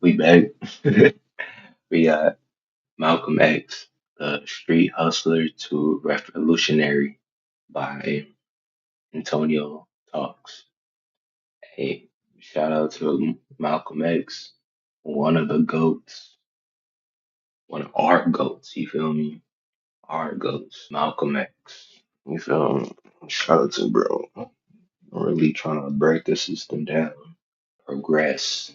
We back. We got Malcolm X, the street hustler to revolutionary by Antonio Talks. Hey, shout out to Malcolm X, one of the goats, one of our goats. You feel me? Our goats, Malcolm X. You feel me? Shout out to bro. Really trying to break the system down, progress,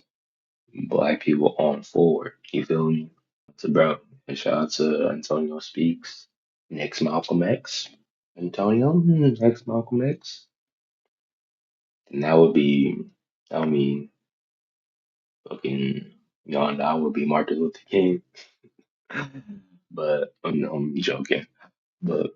black people on forward. You feel me? To bro. And shout out to Antonio Speaks. Next Malcolm X. Antonio, next Malcolm X. And that would mean fucking, that would be Martin Luther King. But I'm joking. But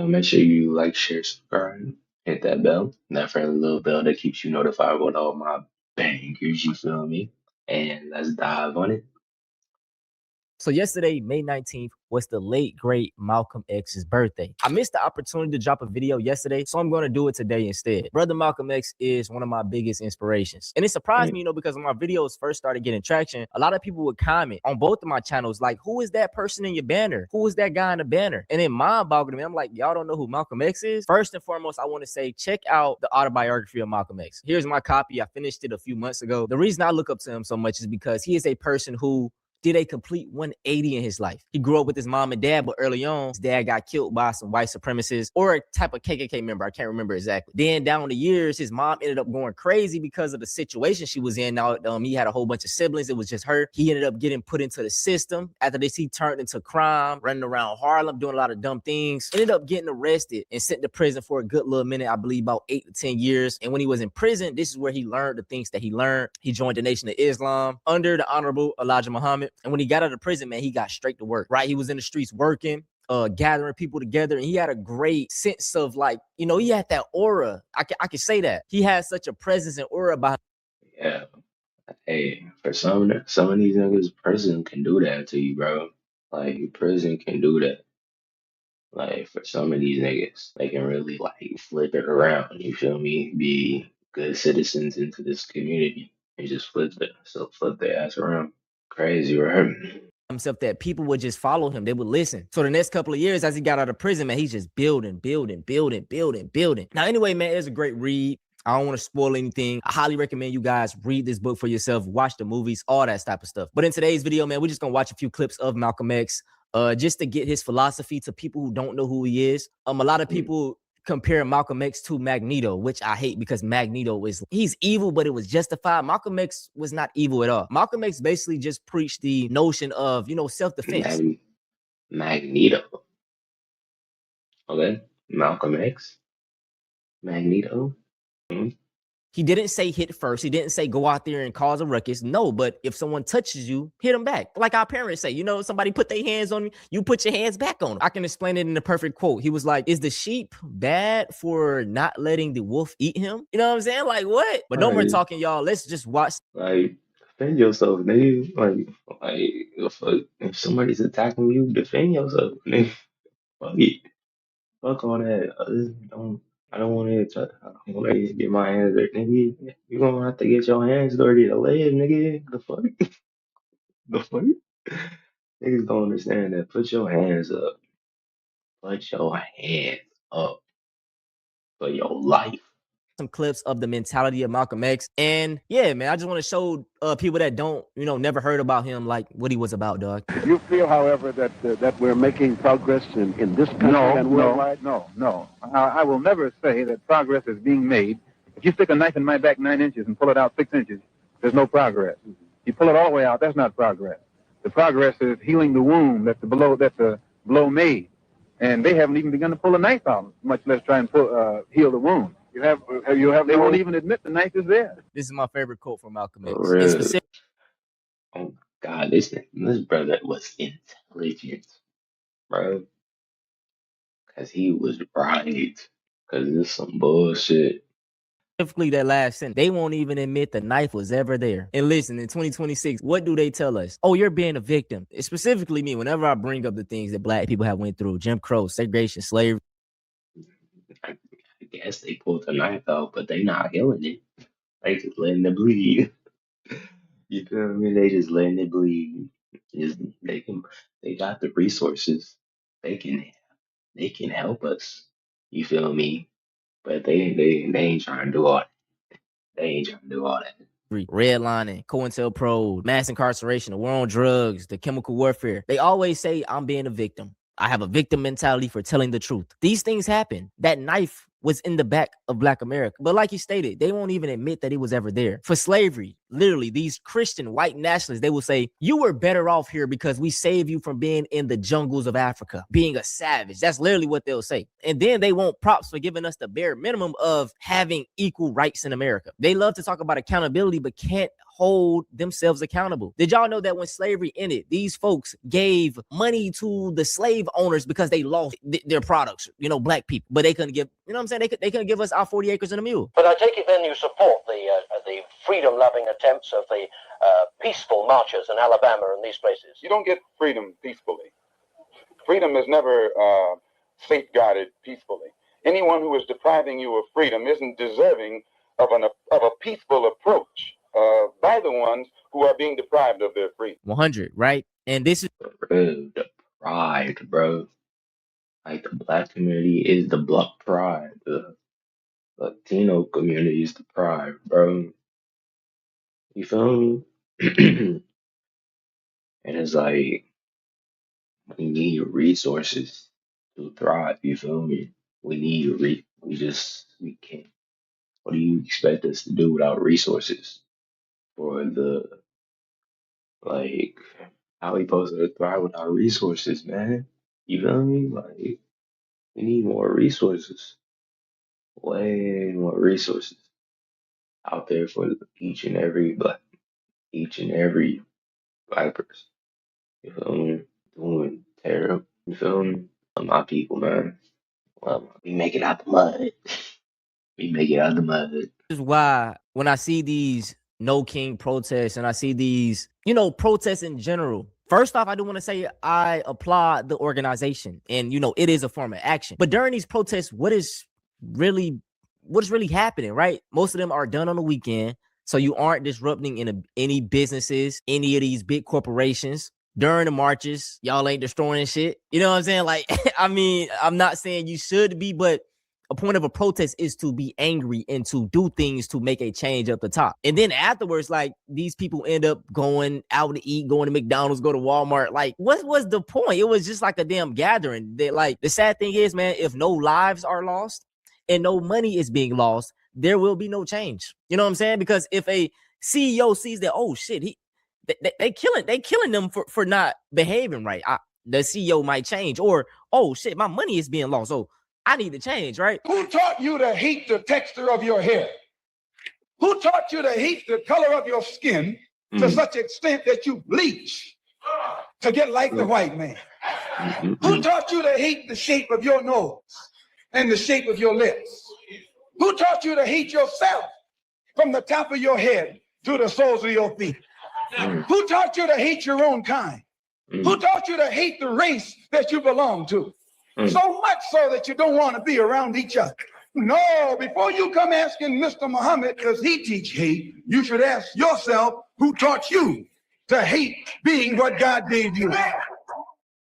make sure you like, share, subscribe, hit that bell, that friendly little bell that keeps you notified with all my bangers, you feel me? And let's dive on it. So yesterday, May 19th, was the late, great Malcolm X's birthday. I missed the opportunity to drop a video yesterday, so I'm going to do it today instead. Brother Malcolm X is one of my biggest inspirations. And it surprised me, because when my videos first started getting traction, a lot of people would comment on both of my channels, like, who is that person in your banner? Who is that guy in the banner? And it mind-boggled me. I'm like, y'all don't know who Malcolm X is? First and foremost, I want to say, check out the autobiography of Malcolm X. Here's my copy. I finished it a few months ago. The reason I look up to him so much is because he is a person who did a complete 180 in his life. He grew up with his mom and dad, but early on, his dad got killed by some white supremacists or a type of KKK member. I can't remember exactly. Then down the years, his mom ended up going crazy because of the situation she was in. Now, he had a whole bunch of siblings. It was just her. He ended up getting put into the system. After this, he turned into crime, running around Harlem, doing a lot of dumb things. Ended up getting arrested and sent to prison for a good little minute, I believe about 8 to 10 years. And when he was in prison, this is where he learned the things that he learned. He joined the Nation of Islam under the Honorable Elijah Muhammad. And when he got out of prison, man, he got straight to work, right? He was in the streets working, gathering people together, and he had a great sense of, like, he had that aura. I can say that. He had such a presence and aura about Mm. Yeah. Hey, for some of these niggas, prison can do that to you, bro. Like prison can do that. Like for some of these niggas, they can really like flip it around. You feel me? Be good citizens into this community and just flip their ass around. Crazy, right? himself that people would just follow him. They would listen. So the next couple of years, as he got out of prison, man, he's just building, building, building, building, building. Now, anyway, man, it's a great read. I don't want to spoil anything. I highly recommend you guys read this book for yourself, watch the movies, all that type of stuff. But in today's video, man, we're just going to watch a few clips of Malcolm X just to get his philosophy to people who don't know who he is. A lot of people compare Malcolm X to Magneto, which I hate because Magneto he's evil, but it was justified. Malcolm X was not evil at all. Malcolm X basically just preached the notion of, self-defense. Magneto. Okay. Malcolm X. Magneto. Mhm. He didn't say hit first. He didn't say go out there and cause a ruckus. No, but if someone touches you, hit them back. Like our parents say, somebody put their hands on you, you put your hands back on them. I can explain it in the perfect quote. He was like, is the sheep bad for not letting the wolf eat him? You know what I'm saying? Like, what? But no more Like, talking, y'all. Let's just watch. like, defend yourself, nigga. Like, if somebody's attacking you, defend yourself, nigga. Fuck it. Fuck all that. I don't want to. I don't want to get my hands dirty, nigga. You gonna have to get your hands dirty to live, nigga. The fuck? The fuck? Niggas don't understand that. Put your hands up. Put your hands up for your life. Some clips of the mentality of Malcolm X. And yeah, man, I just want to show people that don't, never heard about him, like what he was about, dog. Do you feel, however, that we're making progress in this country and worldwide? No. I will never say that progress is being made. If you stick a knife in my back 9 inches and pull it out 6 inches, there's no progress. You pull it all the way out, that's not progress. The progress is healing the wound that the blow made. And they haven't even begun to pull a knife out, much less try and heal the wound. They won't even admit the knife is there. This is my favorite quote from Malcolm X. For real. Oh God, this brother was intelligent, bro. Cause he was right. Cause this some bullshit. Specifically that last sentence, they won't even admit the knife was ever there. And listen, in 2026, what do they tell us? Oh, you're being a victim. It's specifically me, whenever I bring up the things that black people have went through, Jim Crow, segregation, slavery. I guess they pulled the knife out, but they not healing it. They just letting it bleed. You feel me? They just letting it bleed. Just they got the resources. They can they can help us. You feel me? But they ain't trying to do all that. They ain't trying to do all that. Redlining, COINTELPRO, mass incarceration, the war on drugs, the chemical warfare. They always say I'm being a victim. I have a victim mentality for telling the truth. These things happen. That knife was in the back of Black America. But like you stated, they won't even admit that it was ever there. For slavery, literally, these Christian white nationalists, they will say, you were better off here because we saved you from being in the jungles of Africa, being a savage. That's literally what they'll say. And then they want props for giving us the bare minimum of having equal rights in America. They love to talk about accountability, but can't hold themselves accountable. Did y'all know that when slavery ended, these folks gave money to the slave owners because they lost their products, Black people, but they couldn't give, what I'm saying? They couldn't give us our 40 acres and a mule. But I take it then you support the freedom-loving attempts of the peaceful marchers in Alabama and these places. You don't get freedom peacefully. Freedom is never safeguarded peacefully. Anyone who is depriving you of freedom isn't deserving of a peaceful approach by the ones who are being deprived of their freedom. 100, right? And this is Bro, the pride, bro. Like the Black community is the Black pride. The Latino community is the pride, bro. You feel me? And it's like we need resources to thrive. You feel me? We need we can't. What do you expect us to do without resources for the like? How we supposed to thrive without resources, man? You feel me? Like we need more resources, way more resources out there for each and every black person. You feel me? Doing terrible. You feel me? Love my people, man. We make it out the mud. We make it out the mud. is why when I see these No King protests and I see these, protests in general, first off, I do want to say I applaud the organization and, it is a form of action. But during these protests, what is really happening, right? Most of them are done on the weekend. So you aren't disrupting any businesses, any of these big corporations. During the marches, y'all ain't destroying shit. You know what I'm saying? Like, I mean, I'm not saying you should be, but a point of a protest is to be angry and to do things to make a change up the top. And then afterwards, like these people end up going out to eat, going to McDonald's, go to Walmart. Like, what was the point? It was just like a damn gathering. Like, the sad thing is, man, if no lives are lost and no money is being lost, there will be no change. You know what I'm saying? Because if a CEO sees that, oh shit, they killing them for not behaving right, the CEO might change. Or, oh shit, my money is being lost. So I need to change, right? Who taught you to hate the texture of your hair? Who taught you to hate the color of your skin to such extent that you bleach to get like the white man? Who taught you to hate the shape of your nose and the shape of your lips? Who taught you to hate yourself from the top of your head to the soles of your feet? Who taught you to hate your own kind? Who taught you to hate the race that you belong to? So much so that you don't want to be around each other. No, before you come asking Mr. Muhammad, does he teach hate? You should ask yourself, who taught you to hate being what God gave you?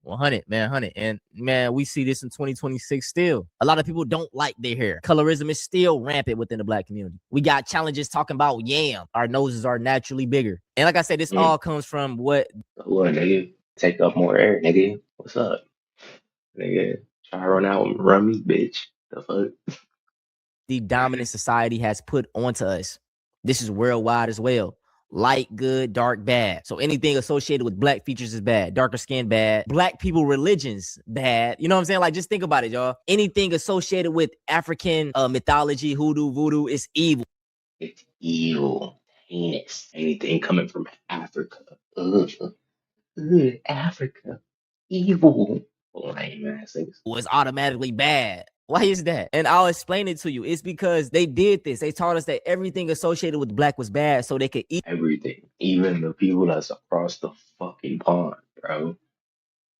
100, man, 100. And man, we see this in 2026 still. A lot of people don't like their hair. Colorism is still rampant within the Black community. We got challenges talking about yam. Our noses are naturally bigger. And like I said, this all comes from what? What, nigga? Take up more air, nigga. What's up? Nigga, try to run me, bitch. The fuck? The dominant society has put onto us. This is worldwide as well. Light good, dark bad. So anything associated with Black features is bad. Darker skin bad. Black people religions bad. You know what I'm saying? Like, just think about it, y'all. Anything associated with African mythology, hoodoo, voodoo, is evil. It's evil, heinous. Anything coming from Africa. Ugh. Ugh, Africa. Evil. Lame ass things. Was automatically bad. Why is that? And I'll explain it to you. It's because they did this. They taught us that everything associated with Black was bad so they could eat Everything. Even the people that's across the fucking pond, bro.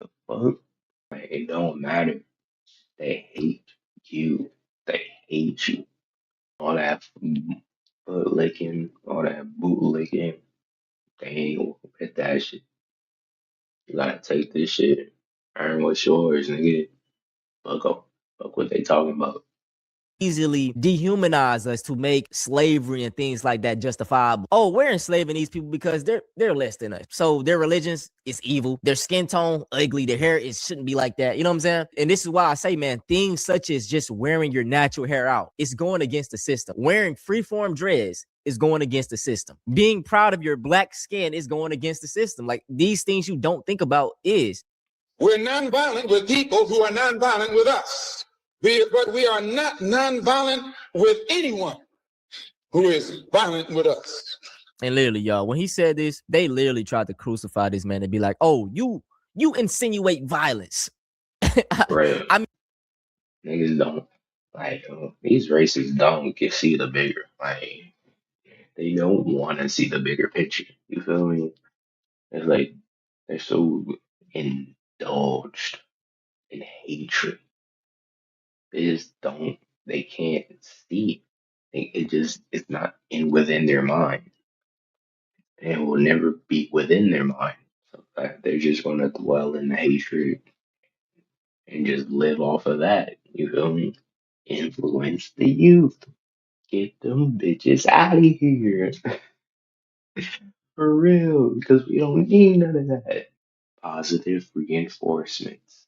The fuck? Like, it don't matter. They hate you. They hate you. All that foot licking, all that boot licking. They ain't with that shit. You gotta take this shit, earn what's yours, nigga. Fuck up. Fuck what they talking about. Easily dehumanize us to make slavery and things like that justifiable. Oh, we're enslaving these people because they're less than us. So their religions is evil. Their skin tone ugly. Their hair it shouldn't be like that. You know what I'm saying? And this is why I say, man, things such as just wearing your natural hair out, it's going against the system. Wearing freeform dreads is going against the system. Being proud of your black skin is going against the system. Like these things you don't think about is. We're nonviolent with people who are nonviolent with us. But we are not nonviolent with anyone who is violent with us. And literally, y'all, when he said this, they literally tried to crucify this man and be like, "Oh, you insinuate violence." Real. I mean, Niggas don't like these racists don't get see the bigger. Like they don't want to see the bigger picture. You feel me? It's like they're so indulged in hatred. They just don't. They can't see. It just it's not in within their mind. And it will never be within their mind. So they're just gonna dwell in the hatred and just live off of that. You feel me? Influence the youth. Get them bitches out of here. For real. Because we don't need none of that. Positive reinforcements.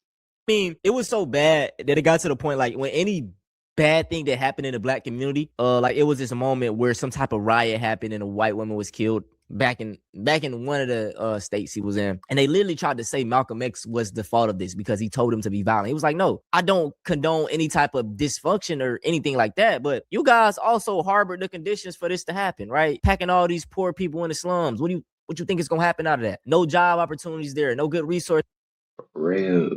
it was so bad that it got to the point like when any bad thing that happened in the black community, like it was this moment where some type of riot happened and a white woman was killed back in one of the states he was in, and they literally tried to say Malcolm X was the fault of this because he told him to be violent. He was like, no, I don't condone any type of dysfunction or anything like that, but you guys also harbored the conditions for this to happen, right? Packing all these poor people in the slums. What you think is gonna happen out of that? No job opportunities there, no good resources. For real.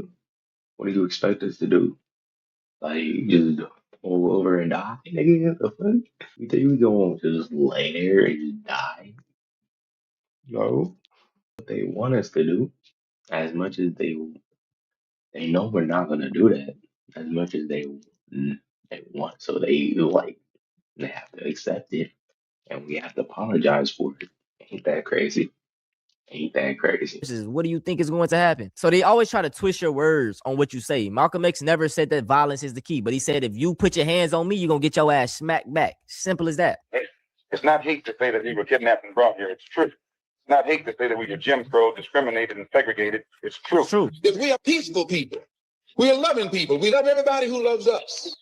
What do you expect us to do? Like, just pull over and die? Nigga, what the fuck? You think we gonna just lay there and just die? No. What they want us to do, as much as they know we're not gonna do that, as much as they want, so they like they have to accept it, and we have to apologize for it. Ain't that crazy? Ain't that crazy? What do you think is going to happen? So they always try to twist your words on what you say. Malcolm X never said that violence is the key, but he said if you put your hands on me, you're gonna get your ass smacked back. Simple as that. It's not hate to say that we were kidnapped and brought here. It's true. It's not hate to say that we were Jim Crow, discriminated and segregated. It's true. It's true. Because we are peaceful people. We are loving people. We love everybody who loves us.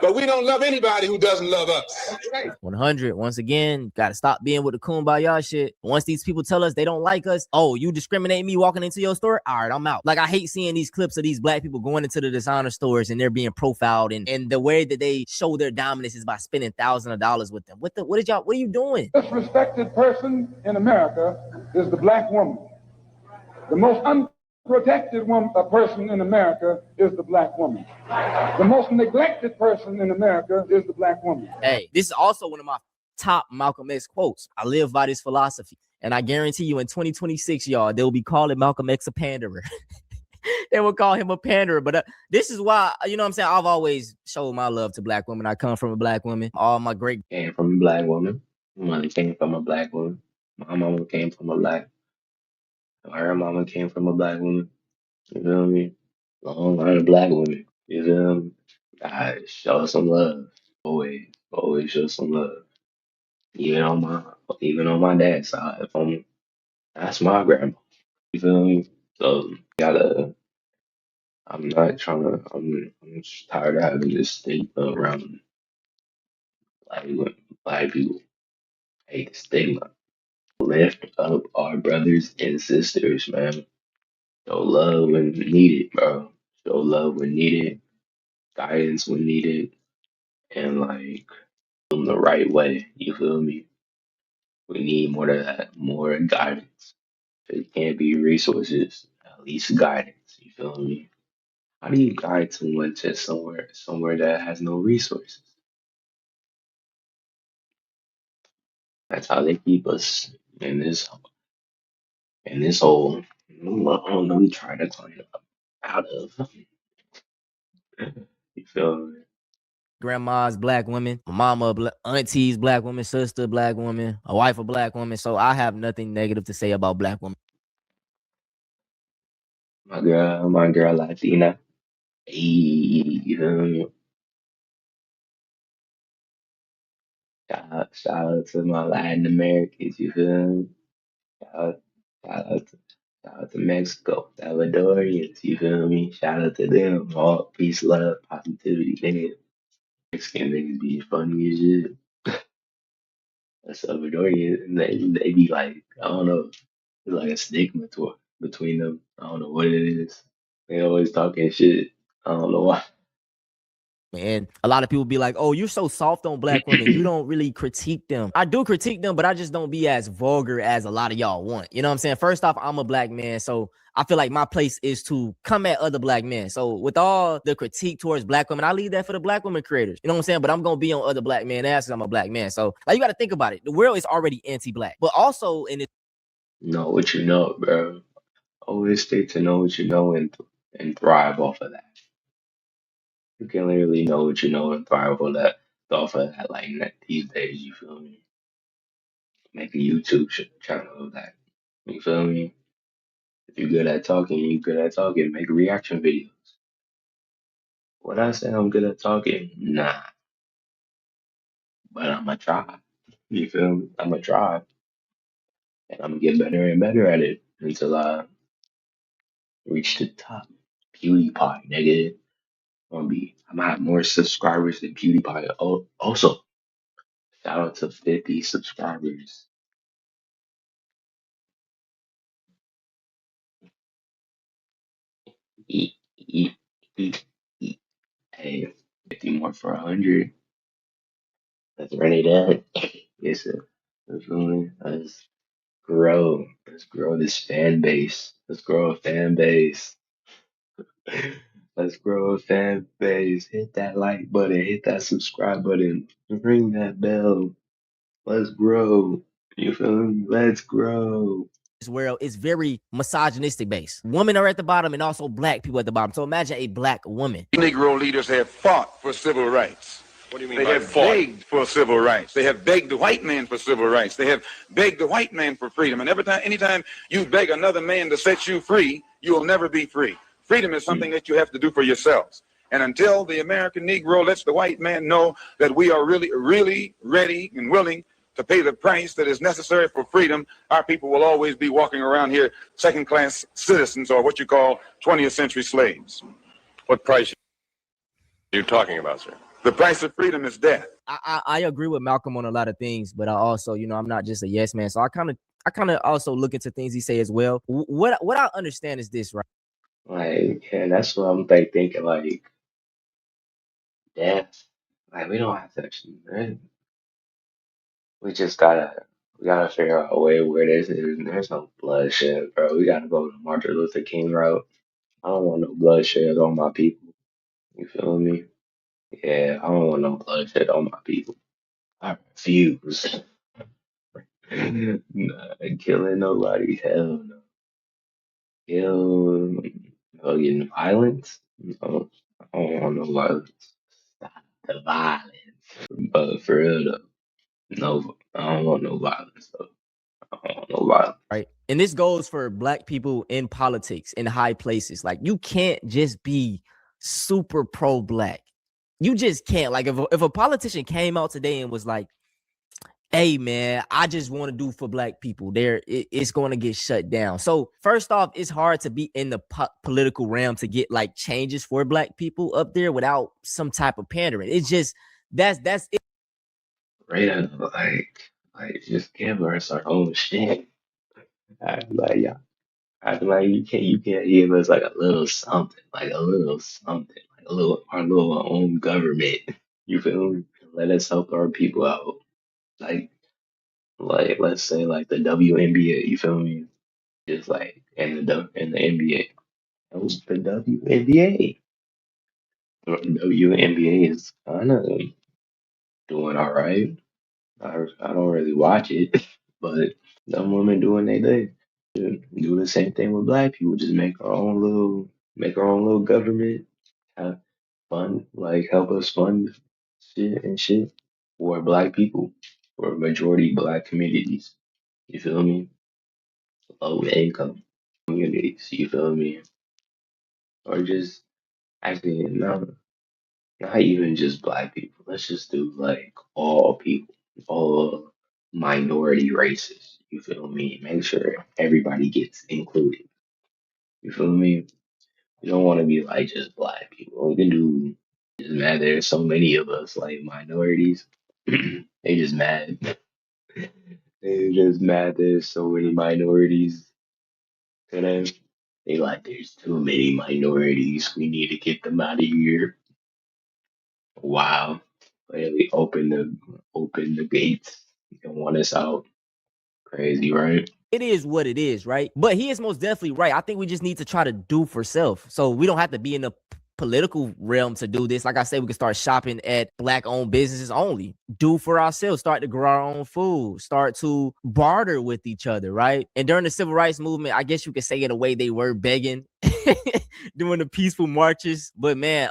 But we don't love anybody who doesn't love us. 100. Once again, gotta stop being with the kumbaya shit. Once these people tell us they don't like us, oh, you discriminate me walking into your store? All right, I'm out. Like, I hate seeing these clips of these black people going into the designer stores and they're being profiled, and the way that they show their dominance is by spending thousands of dollars with them. What are you doing? This respected person in America is the black woman. The most unprotected person in America is the black woman. The most neglected person in America is the black woman. Hey, this is also one of my top Malcolm X quotes. I live by this philosophy. And I guarantee you in 2026, y'all, they'll be calling Malcolm X a panderer. They will call him a panderer. But this is why, you know what I'm saying? I've always showed my love to black women. I come from a black woman. All my great Came from a black woman. My mother came from a black woman. My mama came from a black. Her mama came from a black woman. You feel me? Long line of black women. You feel me? I show some love. Always show some love. Even on my, even on my dad's side. If that's my grandma. You feel me? So gotta. I'm not trying to. I'm just tired of having this stigma around black women, black people. I hate the stigma. Lift up our brothers and sisters, man. Show love when needed, bro. Show love when needed. Guidance when needed, and like them the right way. You feel me? We need more of that, more guidance. If it can't be resources, at least guidance. You feel me? How do you guide someone to somewhere that has no resources? That's how they keep us in this hole. I don't know. We try to climb out of. You feel me? grandmas, black women, my mama, aunties, black women, sister, black woman, a wife, a black woman. So I have nothing negative to say about black women. My girl Latina. Hey, you feel me? Shout out to my Latin Americans, you feel me? Shout out, shout out to, shout out to Mexico, Salvadorians, you feel me? Shout out to them. All peace, love, positivity, nigga. Mexican niggas be funny as shit. The Salvadorian, they be like, I don't know, it's like a stigma between them. I don't know what it is. They always talking shit. I don't know why. And a lot of people be like, oh, you're so soft on black women. You don't really critique them. I do critique them, but I just don't be as vulgar as a lot of y'all want. You know what I'm saying? First off, I'm a black man. So I feel like my place is to come at other black men. So with all the critique towards black women, I leave that for the black women creators. You know what I'm saying? But I'm going to be on other black men ass because I'm a black man. So like, you got to think about it. The world is already anti-black. But also in this Know what you know, bro. Always stay to know what you know and thrive off of that. You can literally know what you know and thrive on that off of that like these days, you feel me? Make a YouTube channel of that. You feel me? If you're good at talking, you good at talking, make reaction videos. What I say I'm good at talking? Nah, but I'ma try. You feel me? I'ma try. And I'm gonna get better and better at it until I reach the top. PewDiePie, nigga. I'm gonna have more subscribers than PewDiePie. Oh, also, shout out to 50 subscribers. Eat, eat, eat, eat. Hey, 50 more for 100. Let's run it up. Yes, sir. You feel me? Let's grow. Let's grow this fan base. Let's grow a fan base. Let's grow a fan base. Hit that like button. Hit that subscribe button. Ring that bell. Let's grow. You feel me? Let's grow. world is very misogynistic based. Women are at the bottom and also black people at the bottom. So imagine a black woman. Negro leaders have fought for civil rights. What do you mean They by have fought? begged for civil rights. They have begged the white man for civil rights. They have begged the white man for freedom. And anytime you beg another man to set you free, you will never be free. Freedom is something that you have to do for yourselves. And until the American Negro lets the white man know that we are really, really ready and willing to pay the price that is necessary for freedom, our people will always be walking around here second-class citizens, or what you call 20th century slaves. What price are you talking about, sir? The price of freedom is death. I agree with Malcolm on a lot of things, but I also, I'm not just a yes man. So I kind of also look into things he say as well. What I understand is this, right? Like, yeah, that's what I'm thinking. Like, death. Like, we don't have to actually, man. We gotta figure out a way where there's no bloodshed, bro. We gotta go the Martin Luther King route. I don't want no bloodshed on my people. You feel me? Yeah, I don't want no bloodshed on my people. I refuse. Nah, killing nobody, hell no. Kill, getting violence? No, I don't want no violence. Stop the violence. But for real though, no, I don't want no violence though. I don't want no violence. Right. And this goes for black people in politics, in high places. Like, you can't just be super pro black. You just can't. Like, if a politician came out today and was like, hey man, I just want to do for black people, it's going to get shut down. So first off, it's hard to be in the political realm to get like changes for black people up there without some type of pandering. It's just that's it. Right, like just give us our own shit. Yeah, I like you can't give us like a little something, like our little own government. You feel me? Let us help our people out. Like like let's say like the WNBA. You feel me? Just like in the NBA. Oh, the WNBA. The WNBA is kind of doing all right. I don't really watch it, but some women doing they thing. Do the same thing with black people. Just make our own little government. Have fun, like help us fund. shit and shit for black people, for majority black communities. You feel me? Low income communities. You feel me? Or just actually no, not even just black people. Let's just do like all people, all minority races. You feel me? Make sure everybody gets included. You feel me? You don't want to be like just black people. We can do just mad. There's so many of us like minorities. They just mad. They just mad. There's so many minorities to them. They like there's too many minorities. We need to get them out of here. Wow. Clearly open the gates and want us out. Crazy, right? It is what it is, right? But he is most definitely right. I think we just need to try to do for self. So we don't have to be in the political realm to do this. Like I said, we can start shopping at black owned businesses only. Do for ourselves, start to grow our own food, start to barter with each other, right? And during the civil rights movement, I guess you could say in a way they were begging, doing the peaceful marches. But man,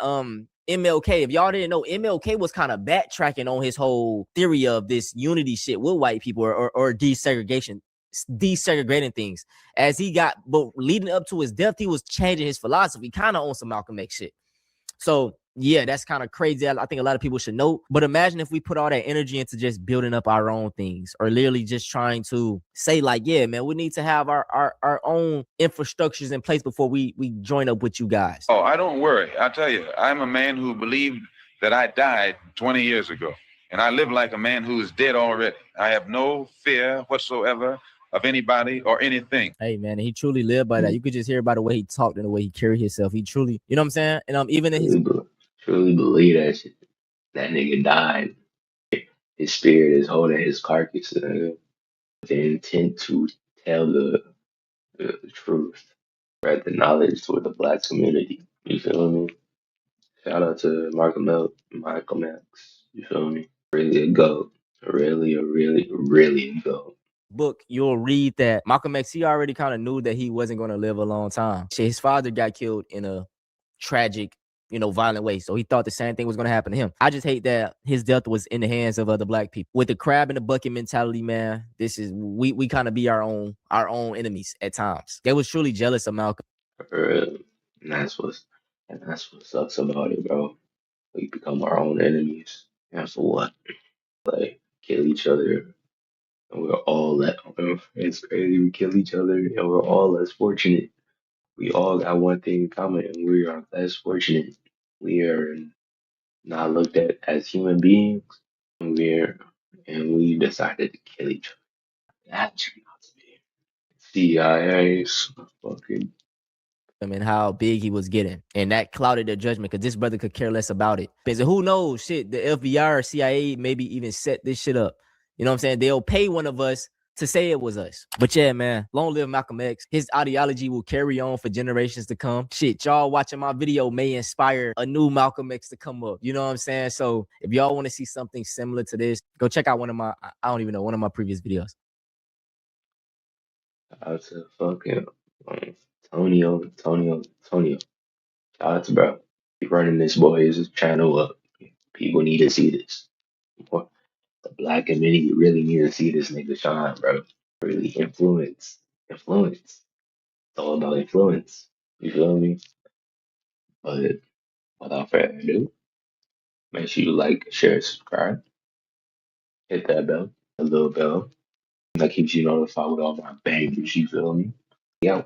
MLK, if y'all didn't know, MLK was kind of backtracking on his whole theory of this unity shit with white people or desegregating things as he got, but leading up to his death, he was changing his philosophy, kind of on some Malcolm X shit. So yeah, that's kind of crazy. I think a lot of people should know. But imagine if we put all that energy into just building up our own things, or literally just trying to say like, yeah, man, we need to have our own infrastructures in place before we join up with you guys. Oh, I don't worry. I tell you, I'm a man who believed that I died 20 years ago, and I live like a man who is dead already. I have no fear whatsoever of anybody or anything. Hey man, he truly lived by that. You could just hear by the way he talked and the way he carried himself. He truly, you know what I'm saying? And even in his Truly believe that shit. That nigga died. His spirit is holding his carcass with the intent to tell the truth, spread the knowledge to the black community. You feel me? Shout out to Malcolm X. You feel me? Really a goat. Really a goat. book, you'll read that Malcolm X, he already kind of knew that he wasn't going to live a long time. His father got killed in a tragic, violent way. So he thought the same thing was going to happen to him. I just hate that his death was in the hands of other black people. With the crab in the bucket mentality, man, this is we kind of be our own enemies at times. They was truly jealous of Malcolm. And that's what's and that's what sucks about it, bro. We become our own enemies. And for what? Like kill each other. And we're all let it's crazy. We kill each other and we're all less fortunate. We all got one thing in common and we are less fortunate. We are not looked at as human beings. And we decided to kill each other. That turned out to be CIA's fucking And how big he was getting, and that clouded their judgment because this brother could care less about it. Because who knows, shit, the FBI or CIA maybe even set this shit up. You know what I'm saying? They'll pay one of us to say it was us. But yeah, man, long live Malcolm X. His ideology will carry on for generations to come. Shit, y'all watching my video may inspire a new Malcolm X to come up. You know what I'm saying? So if y'all want to see something similar to this, go check out one of my previous videos. out to fucking Antonio. Shout out to bro. Keep running this boy's channel up. People need to see this. More- The black community really need to see this nigga shine, bro. Really influence. Influence. It's all about influence. You feel me? But without further ado, make sure you like, share, subscribe, hit that bell, a little bell. That keeps you notified with all my bangers, you feel me? Yeah.